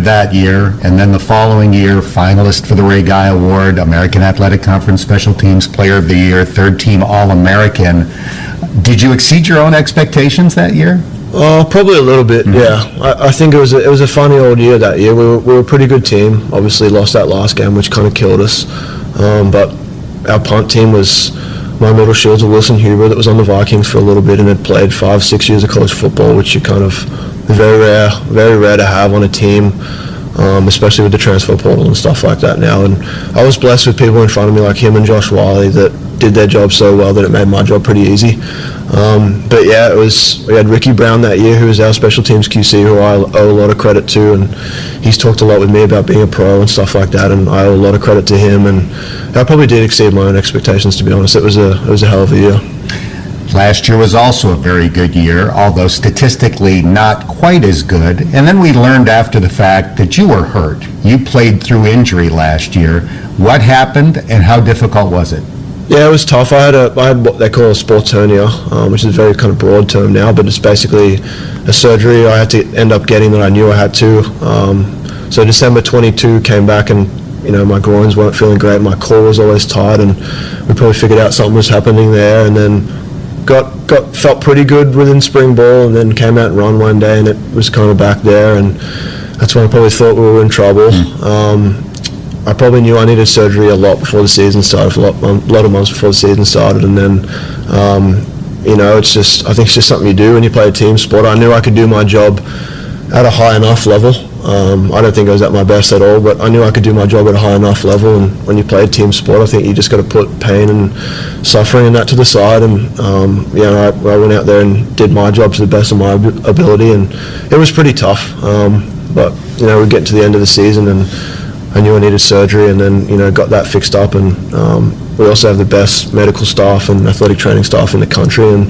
that year, and then the following year, finalist for the Ray Guy Award, American Athletic Conference Special Teams Player of the Year, third team All-American. Did you exceed your own expectations that year? Probably a little bit, yeah. I think it was a funny old year that year. We were a pretty good team. Obviously lost that last game, which kind of killed us. But our punt team was my middle shields, Wilson Huber, that was on the Vikings for a little bit and had played 5-6 years of college football, which you kind of very rare to have on a team, especially with the transfer portal and stuff like that now. And I was blessed with people in front of me like him and Josh Wiley that did their job so well that it made my job pretty easy. But yeah, we had Ricky Brown that year, who was our special teams QC, who I owe a lot of credit to, and he's talked a lot with me about being a pro and stuff like that, and I owe a lot of credit to him, and I probably did exceed my own expectations, to be honest. It was a hell of a year. Last year was also a very good year, although statistically not quite as good. And then we learned after the fact that you were hurt. You played through injury last year. What happened and how difficult was it? Yeah, it was tough. I had what they call a sports hernia, which is a very kind of broad term now, but it's basically a surgery I had to end up getting that I knew I had to. So December 22 came back and, my groins weren't feeling great. My core was always tight, and we probably figured out something was happening there, and then felt pretty good within spring ball, and then came out and run one day, and it was kind of back there, and that's when I probably thought we were in trouble. I probably knew I needed surgery a lot before the season started, for a lot of months before the season started, and then, I think it's just something you do when you play a team sport. I knew I could do my job at a high enough level. I don't think I was at my best at all, but I knew I could do my job at a high enough level, and when you play a team sport, I think you just got to put pain and suffering and that to the side, and I went out there and did my job to the best of my ability, and it was pretty tough, but we're getting to the end of the season, and I knew I needed surgery, and then got that fixed up, and we also have the best medical staff and athletic training staff in the country, and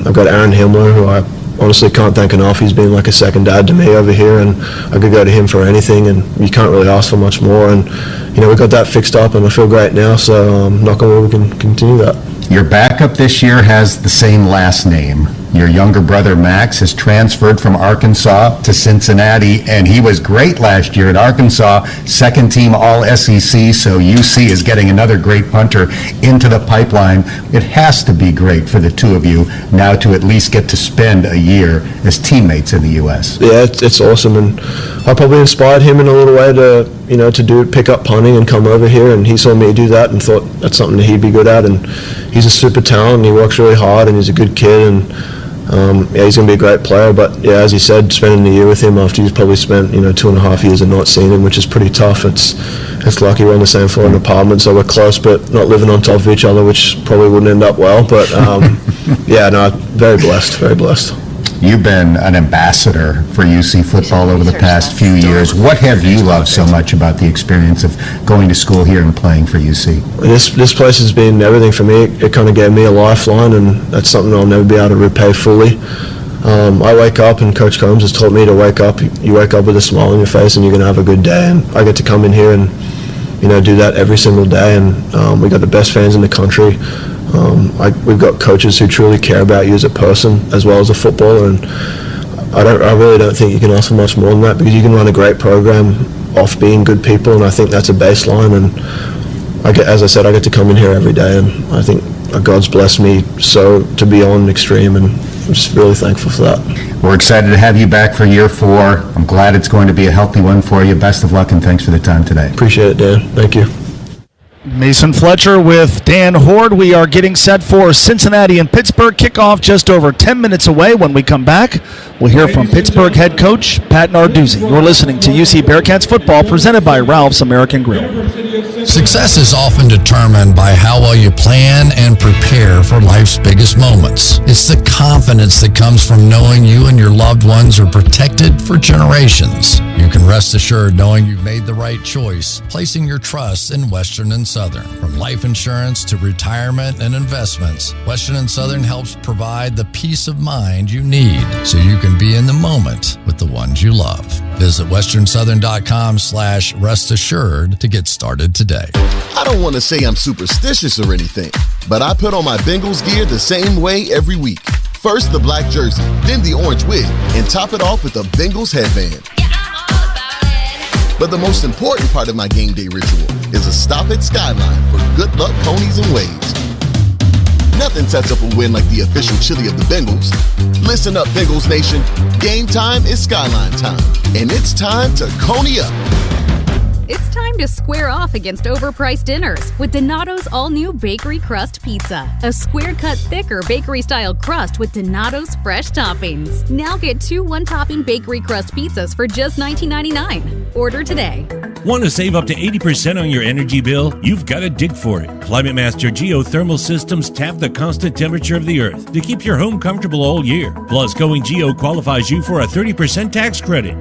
I've got Aaron Himmler, who I honestly can't thank enough. He's been like a second dad to me over here, and I could go to him for anything, and you can't really ask for much more, and we got that fixed up, and I feel great now, so knock on wood, we can continue that. Your backup this year has the same last name. Your younger brother, Max, has transferred from Arkansas to Cincinnati, and he was great last year at Arkansas, second team All-SEC, so UC is getting another great punter into the pipeline. It has to be great for the two of you now to at least get to spend a year as teammates in the U.S. Yeah, it's awesome, and I probably inspired him in a little way to pick up punting and come over here, and he saw me do that and thought that's something that he'd be good at, and he's a super talent, and he works really hard, and he's a good kid, and he's going to be a great player. But yeah, as he said, spending a year with him after he's probably spent 2.5 years and not seen him, which is pretty tough. It's lucky we're on the same floor in an apartment, so we're close, but not living on top of each other, which probably wouldn't end up well. But very blessed. You've been an ambassador for UC football over the past few years. What have you loved so much about the experience of going to school here and playing for UC? This place has been everything for me. It kind of gave me a lifeline, and that's something I'll never be able to repay fully. I wake up, and Coach Combs has taught me to wake up. You wake up with a smile on your face, and you're going to have a good day. And I get to come in here and do that every single day. And we got the best fans in the country. We've got coaches who truly care about you as a person as well as a footballer, and I really don't think you can ask for much more than that, because you can run a great program off being good people, and I think that's a baseline. And as I said, I get to come in here every day, and I think God's blessed me so to be on extreme, and I'm just really thankful for that. We're excited to have you back for year 4. I'm glad it's going to be a healthy one for you. Best of luck, and thanks for the time today. Appreciate it, Dan. Thank you. Mason Fletcher with Dan Horde. We are getting set for Cincinnati and Pittsburgh. Kickoff just over 10 minutes away. When we come back, we'll hear from Pittsburgh head coach Pat Narduzzi. You're listening to UC Bearcats football presented by Ralph's American Grill. Success is often determined by how well you plan and prepare for life's biggest moments. It's the confidence that comes from knowing you and your loved ones are protected for generations. You can rest assured knowing you've made the right choice, placing your trust in Western and Southern. From life insurance to retirement and investments, Western and Southern helps provide the peace of mind you need so you can be in the moment with the ones you love. Visit westernsouthern.com/rest assured to get started today. I don't want to say I'm superstitious or anything, but I put on my Bengals gear the same way every week. First the black jersey, then the orange wig, and top it off with a Bengals headband. But the most important part of my game day ritual is a stop at Skyline for good luck ponies and waves. Nothing sets up a win like the official chili of the Bengals. Listen up, Bengals Nation. Game time is Skyline time, and it's time to Coney up. It's time to square off against overpriced dinners with Donato's all-new Bakery Crust Pizza. A square-cut, thicker bakery-style crust with Donato's fresh toppings. Now get 2 one-topping Bakery Crust pizzas for just $19.99. Order today. Want to save up to 80% on your energy bill? You've got to dig for it. Climate Master geothermal systems tap the constant temperature of the earth to keep your home comfortable all year. Plus, Going Geo qualifies you for a 30% tax credit.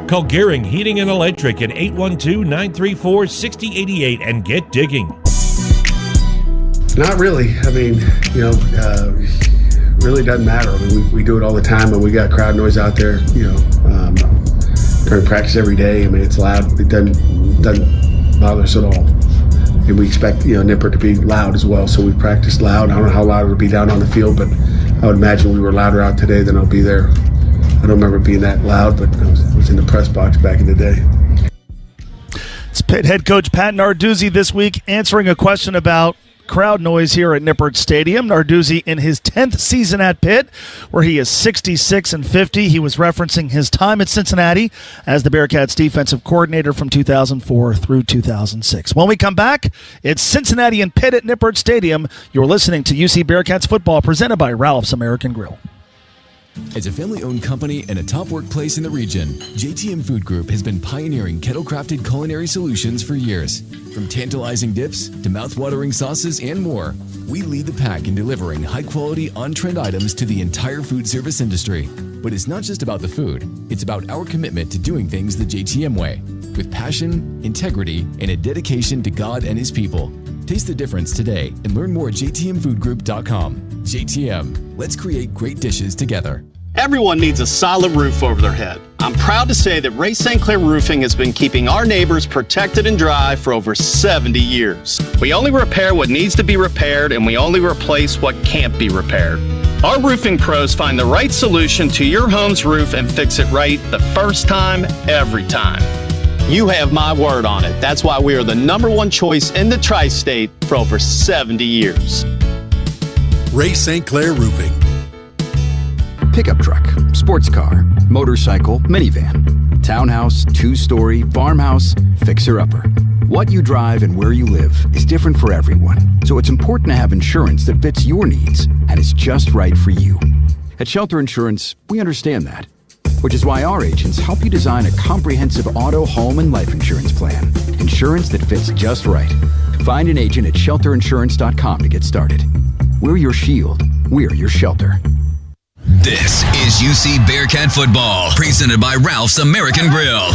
Call Gehring Heating and Electric at 812-934-6088 and get digging. Not really. I mean, really doesn't matter. I mean, we do it all the time, but we got crowd noise out there, during practice every day. I mean, it's loud. It doesn't bother us at all. And we expect, Nippert to be loud as well, so we practice loud. I don't know how loud it'll be down on the field, but I would imagine we were louder out today than I'll be there. I don't remember being that loud, but I was in the press box back in the day. It's Pitt head coach Pat Narduzzi this week answering a question about crowd noise here at Nippert Stadium. Narduzzi in his 10th season at Pitt, where he is 66-50. He was referencing his time at Cincinnati as the Bearcats defensive coordinator from 2004 through 2006. When we come back, it's Cincinnati and Pitt at Nippert Stadium. You're listening to UC Bearcats football presented by Ralph's American Grill. As a family-owned company and a top workplace in the region, JTM Food Group has been pioneering kettle-crafted culinary solutions for years. From tantalizing dips to mouth-watering sauces and more, we lead the pack in delivering high-quality, on-trend items to the entire food service industry. But it's not just about the food, it's about our commitment to doing things the JTM way, with passion, integrity, and a dedication to God and His people. Taste the difference today and learn more at jtmfoodgroup.com. JTM, let's create great dishes together. Everyone needs a solid roof over their head. I'm proud to say that Ray St. Clair Roofing has been keeping our neighbors protected and dry for over 70 years. We only repair what needs to be repaired, and we only replace what can't be repaired. Our roofing pros find the right solution to your home's roof and fix it right the first time, every time. You have my word on it. That's why we are the #1 choice in the Tri-State for over 70 years. Ray St. Clair Roofing. Pickup truck, sports car, motorcycle, minivan, townhouse, 2-story, farmhouse, fixer-upper. What you drive and where you live is different for everyone, so it's important to have insurance that fits your needs and is just right for you. At Shelter Insurance, we understand that, which is why our agents help you design a comprehensive auto, home, and life insurance plan. Insurance that fits just right. Find an agent at shelterinsurance.com to get started. We're your shield. We're your shelter. This is UC Bearcat football, presented by Ralph's American Grill.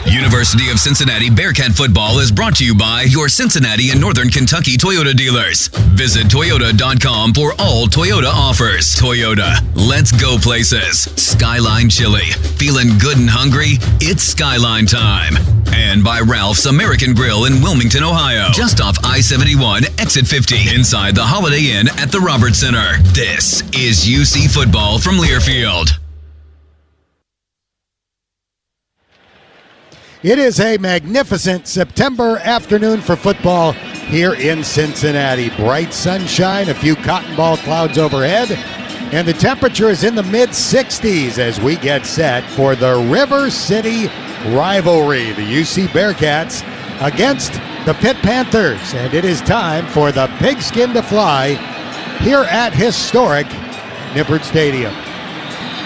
University of Cincinnati Bearcat football is brought to you by your Cincinnati and Northern Kentucky Toyota dealers. Visit Toyota.com for all Toyota offers. Toyota, let's go places. Skyline Chili, feeling good and hungry? It's Skyline time. And by Ralph's American Grill in Wilmington, Ohio, just off I-71, exit 50, inside the Holiday Inn at the Roberts Center. This is UC football from Learfield. It is a magnificent September afternoon for football here in Cincinnati. Bright sunshine, a few cotton ball clouds overhead, and the temperature is in the mid-60s as we get set for the River City rivalry, the UC Bearcats against the Pitt Panthers. And it is time for the pigskin to fly here at historic Nippert Stadium.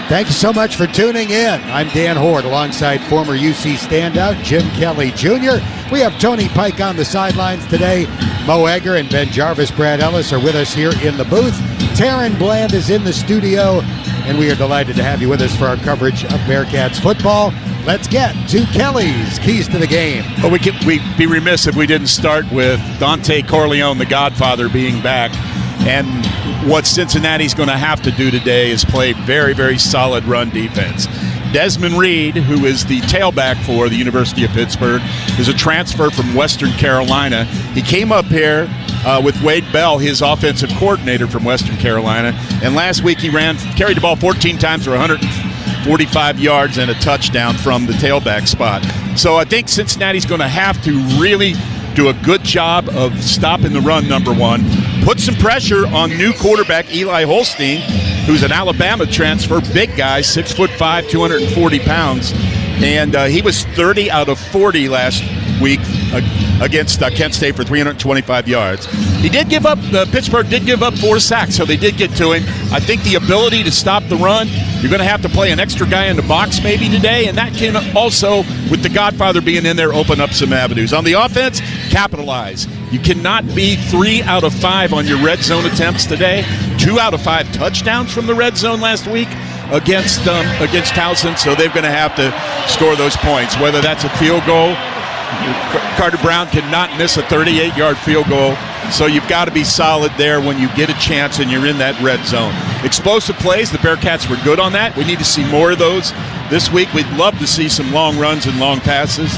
Thank you so much for tuning in. I'm Dan Horde alongside former UC standout Jim Kelly Jr. We have Tony Pike on the sidelines today. Mo Egger and Ben Jarvis, Brad Ellis are with us here in the booth. Taryn Bland is in the studio, and we are delighted to have you with us for our coverage of Bearcats football. Let's get to Kelly's Keys to the Game. Well, we'd be remiss if we didn't start with Dante Corleone, the Godfather, being back. And what Cincinnati's going to have to do today is play very, very solid run defense. Desmond Reed, who is the tailback for the University of Pittsburgh, is a transfer from Western Carolina. He came up here with Wade Bell, his offensive coordinator from Western Carolina, and last week he carried the ball 14 times for 140 45 yards and a touchdown from the tailback spot. So I think Cincinnati's going to have to really do a good job of stopping the run, number one. Put some pressure on new quarterback Eli Holstein, who's an Alabama transfer, big guy, 6'5", 240 pounds. And he was 30 out of 40 last week against Kent State for 325 yards. He did give up, Pittsburgh did give up 4 sacks, so they did get to him. I think the ability to stop the run, you're going to have to play an extra guy in the box maybe today, and that can also, with the Godfather being in there, open up some avenues. On the offense, capitalize. You cannot be 3 out of 5 on your red zone attempts today. 2 out of 5 touchdowns from the red zone last week against Towson, so they're going to have to score those points, whether that's a field goal. Carter Brown cannot miss a 38-yard field goal, so you've got to be solid there when you get a chance and you're in that red zone. Explosive plays, the Bearcats were good on that. We need to see more of those this week. We'd love to see some long runs and long passes.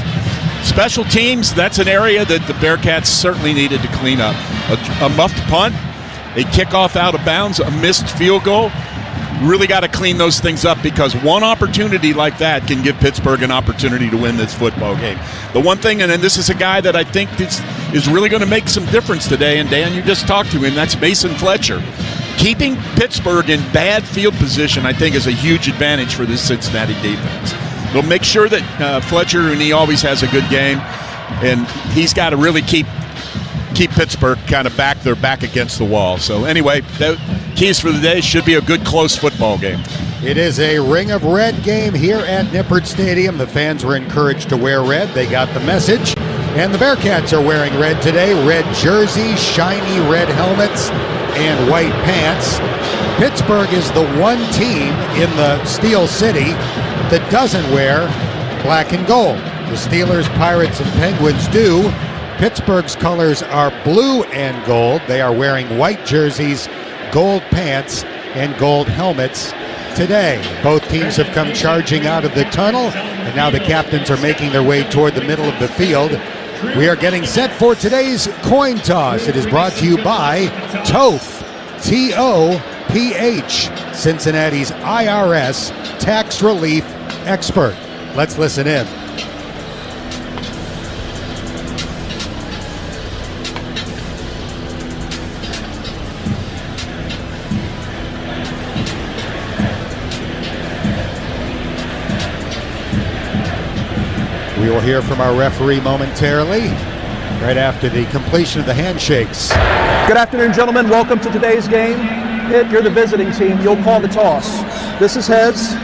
Special teams, that's an area that the Bearcats certainly needed to clean up. A muffed punt, a kickoff out of bounds, a missed field goal. Really got to clean those things up, because one opportunity like that can give Pittsburgh an opportunity to win this football game. The one thing, and then this is a guy that I think is really going to make some difference today, and Dan, you just talked to him, that's Mason Fletcher. Keeping Pittsburgh in bad field position, I think, is a huge advantage for this Cincinnati defense. They'll make sure that Fletcher, and he always has a good game, and he's got to really keep Pittsburgh kind of back against the wall. So anyway, the keys for the day should be a good, close football game. It is a Ring of Red game here at Nippert Stadium. The fans were encouraged to wear red. They got the message. And the Bearcats are wearing red today. Red jerseys, shiny red helmets, and white pants. Pittsburgh is the one team in the Steel City that doesn't wear black and gold. The Steelers, Pirates, and Penguins do. Pittsburgh's colors are blue and gold. They are wearing white jerseys, gold pants, and gold helmets today. Both teams have come charging out of the tunnel, and now the captains are making their way toward the middle of the field. We are getting set for today's coin toss. It is brought to you by TOPH, T-O-P-H, Cincinnati's IRS tax relief expert. Let's listen in. We will hear from our referee momentarily, right after the completion of the handshakes. Good afternoon, gentlemen. Welcome to today's game. Pitt, you're the visiting team. You'll call the toss. This is heads.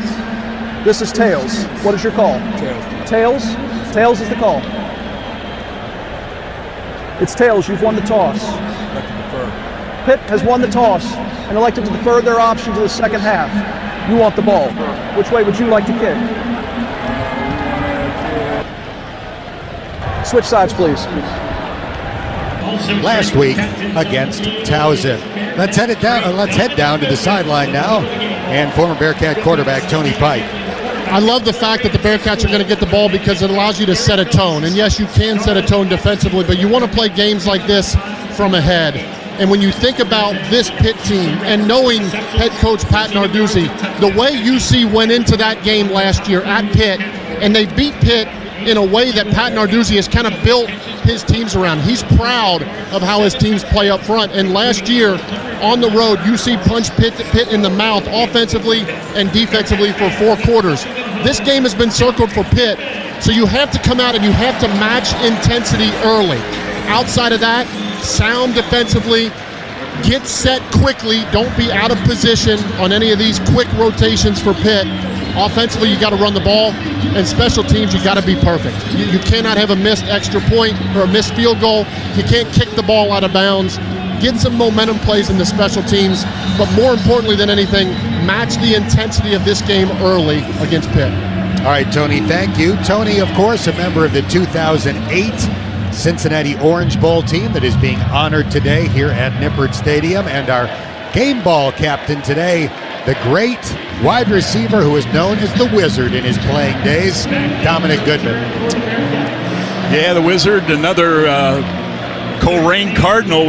This is tails. What is your call? Tails. Tails? Tails is the call. It's tails. You've won the toss. Pitt has won the toss and elected to defer their option to the second half. You want the ball. Which way would you like to kick? Switch sides, please. Last week against Towson. Let's head down to the sideline now, and former Bearcat quarterback Tony Pike. I love the fact that the Bearcats are going to get the ball, because it allows you to set a tone. And yes, you can set a tone defensively, but you want to play games like this from ahead. And when you think about this Pitt team, and knowing head coach Pat Narduzzi, the way UC went into that game last year at Pitt, and they beat Pitt in a way that Pat Narduzzi has kind of built his teams around. He's proud of how his teams play up front. And last year, on the road, UC punched Pitt in the mouth offensively and defensively for 4 quarters. This game has been circled for Pitt, so you have to come out and you have to match intensity early. Outside of that, sound defensively, get set quickly, don't be out of position on any of these quick rotations for Pitt. Offensively, you got to run the ball, and special teams, you got to be perfect. You cannot have a missed extra point or a missed field goal. You can't kick the ball out of bounds. Get some momentum plays in the special teams, but more importantly than anything, match the intensity of this game early against Pitt. All right, Tony, thank you. Tony, of course, a member of the 2008 Cincinnati Orange Bowl team that is being honored today here at Nippert Stadium, and our game ball captain today, the great wide receiver who is known as the Wizard in his playing days, Dominic Goodman. Yeah, the Wizard, another Coleraine Cardinal